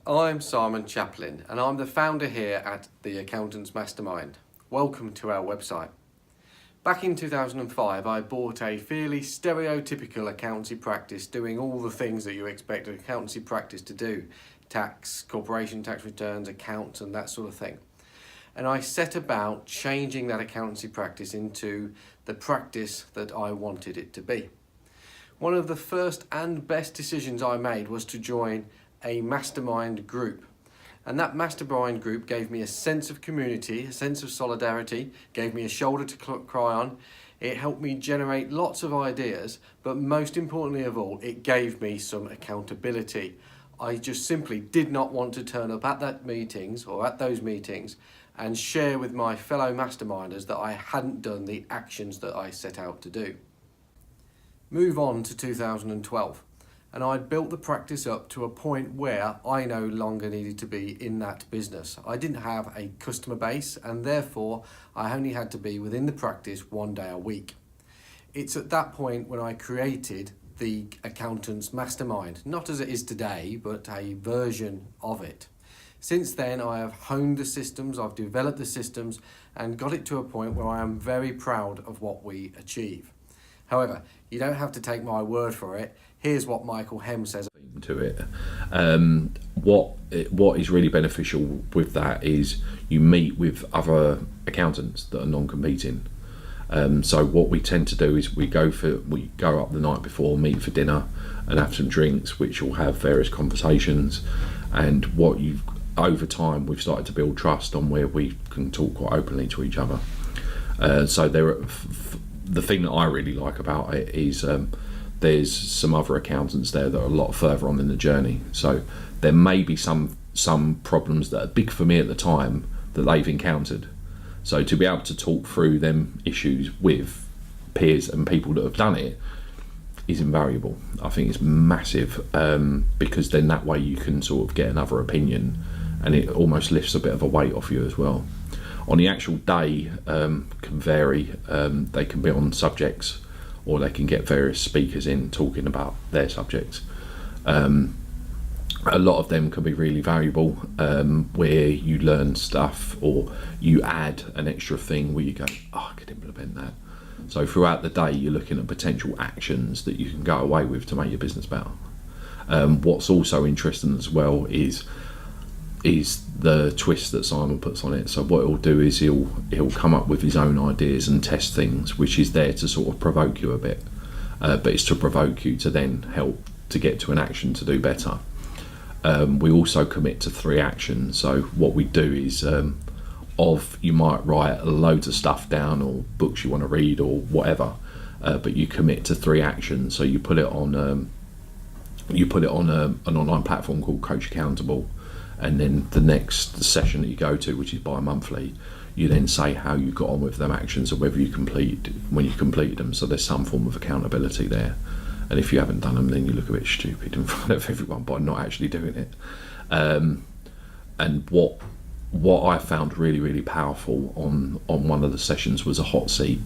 I'm Simon Chaplin and I'm the founder here at the Accountants Mastermind. Welcome to our website. Back in 2005 I bought a fairly stereotypical accountancy practice doing all the things that you expect an accountancy practice to do. Tax, corporation tax returns, accounts and that sort of thing. And I set about changing that accountancy practice into the practice that I wanted it to be. One of the first and best decisions I made was to join a mastermind group. And that mastermind group gave me a sense of community, a sense of solidarity, gave me a shoulder to cry on. It helped me generate lots of ideas, but most importantly of all, it gave me some accountability. I just simply did not want to turn up at those meetings and share with my fellow masterminders that I hadn't done the actions that I set out to do. Move on to 2012, and I'd built the practice up to a point where I no longer needed to be in that business. I didn't have a customer base, and therefore I only had to be within the practice 1 day a week. It's at that point when I created the Accountants Mastermind, not as it is today, but a version of it. Since then, I have honed the systems, I've developed the systems, and got it to a point where I am very proud of what we achieve. However, you don't have to take my word for it. Here's what Michael Hem says to it. What is really beneficial with that is you meet with other accountants that are non-competing. So what we tend to do is we go up the night before, meet for dinner and have some drinks, which will have various conversations. And over time we've started to build trust on where we can talk quite openly to each other. The thing that I really like about it is there's some other accountants there that are a lot further on in the journey. So there may be some problems that are big for me at the time that they've encountered. So to be able to talk through them issues with peers and people that have done it is invaluable. I think it's massive because then that way you can sort of get another opinion and it almost lifts a bit of a weight off you as well. On the actual day can vary. They can be on subjects or they can get various speakers in talking about their subjects. A lot of them can be really valuable where you learn stuff or you add an extra thing where you go, oh, I could implement that. So throughout the day you're looking at potential actions that you can go away with to make your business better. What's also interesting as well is the twist that Simon puts on it. So what he'll do is he'll come up with his own ideas and test things, which is there to sort of provoke you a bit, but it's to provoke you to then help to get to an action to do better. We also commit to 3 actions. So what we do is you might write loads of stuff down or books you want to read or whatever, but you commit to 3 actions. So you put it on an online platform called Coach Accountable. And then the next session that you go to, which is bi-monthly, you then say how you got on with them actions or whether you completed them. So there's some form of accountability there. And if you haven't done them, then you look a bit stupid in front of everyone by not actually doing it. And what I found really, really powerful on one of the sessions was a hot seat.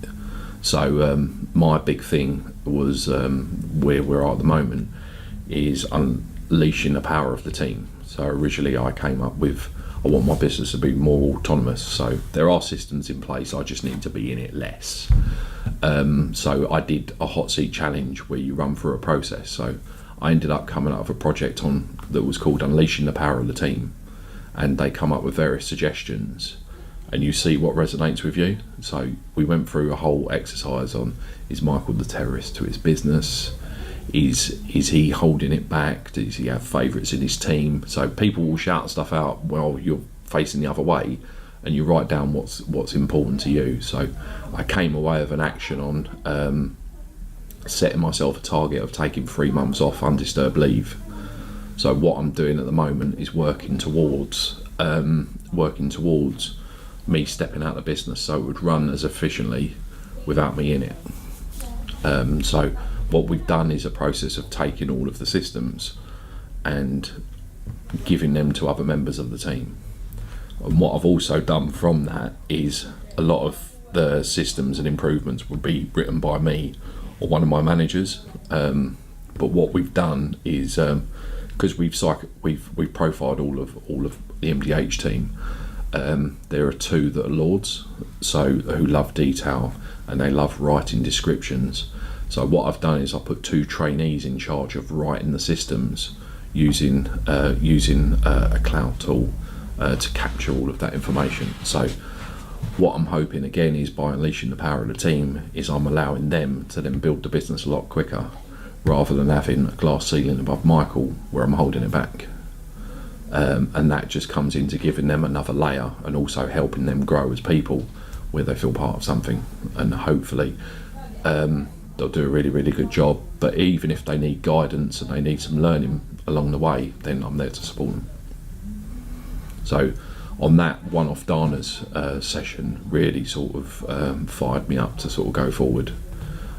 So my big thing was where we're at the moment is unleashing the power of the team. So originally I came up with, I want my business to be more autonomous. So there are systems in place, I just need to be in it less. So I did a hot seat challenge where you run through a process. So I ended up coming up with a project that was called Unleashing the Power of the Team. And they come up with various suggestions and you see what resonates with you. So we went through a whole exercise on, is Michael the terrorist to his business? Is he holding it back? Does he have favourites in his team? So people will shout stuff out while you're facing the other way and you write down what's important to you. So I came away with an action on setting myself a target of taking 3 months off undisturbed leave. So what I'm doing at the moment is working towards me stepping out of business so it would run as efficiently without me in it. So what we've done is a process of taking all of the systems and giving them to other members of the team. And what I've also done from that is a lot of the systems and improvements would be written by me or one of my managers. But what we've done is because we've profiled all of the MDH team. There are two that are lords, so who love detail and they love writing descriptions. So what I've done is I put two trainees in charge of writing the systems using a cloud tool to capture all of that information. So what I'm hoping again is by unleashing the power of the team is I'm allowing them to then build the business a lot quicker, rather than having a glass ceiling above Michael where I'm holding it back. And that just comes into giving them another layer and also helping them grow as people where they feel part of something, and hopefully they'll do a really, really good job. But even if they need guidance and they need some learning along the way, then I'm there to support them. So on that one-off Dana's session really sort of fired me up to sort of go forward.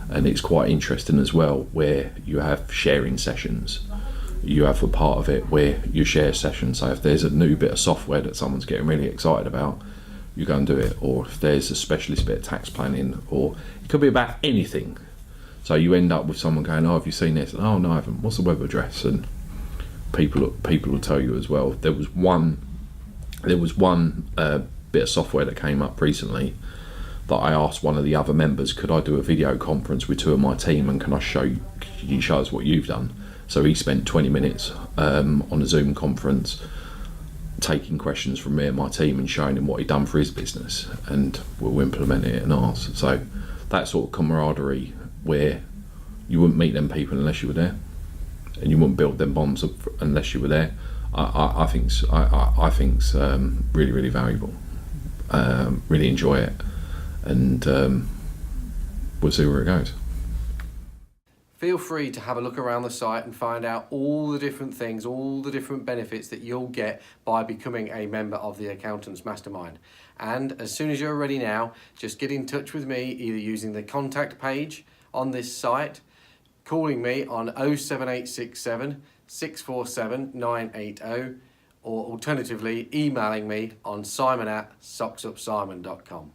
And it's quite interesting as well where you have sharing sessions. You have a part of it where you share sessions. So if there's a new bit of software that someone's getting really excited about, you go and do it. Or if there's a specialist bit of tax planning, or it could be about anything. So you end up with someone going, oh, have you seen this? Oh, no, I haven't. What's the web address? And people will tell you as well. There was one bit of software that came up recently that I asked one of the other members, could I do a video conference with two of my team, and can you show us what you've done? So he spent 20 minutes on a Zoom conference taking questions from me and my team and showing him what he'd done for his business, and we'll implement it in ours. So that sort of camaraderie where you wouldn't meet them people unless you were there, and you wouldn't build them bonds unless you were there. I think's really, really valuable. Really enjoy it, and we'll see where it goes. Feel free to have a look around the site and find out all the different things, all the different benefits that you'll get by becoming a member of the Accountants Mastermind. And as soon as you're ready now, just get in touch with me either using the contact page on this site, calling me on 07867 647 980, or alternatively emailing me on simon@socksupsimon.com.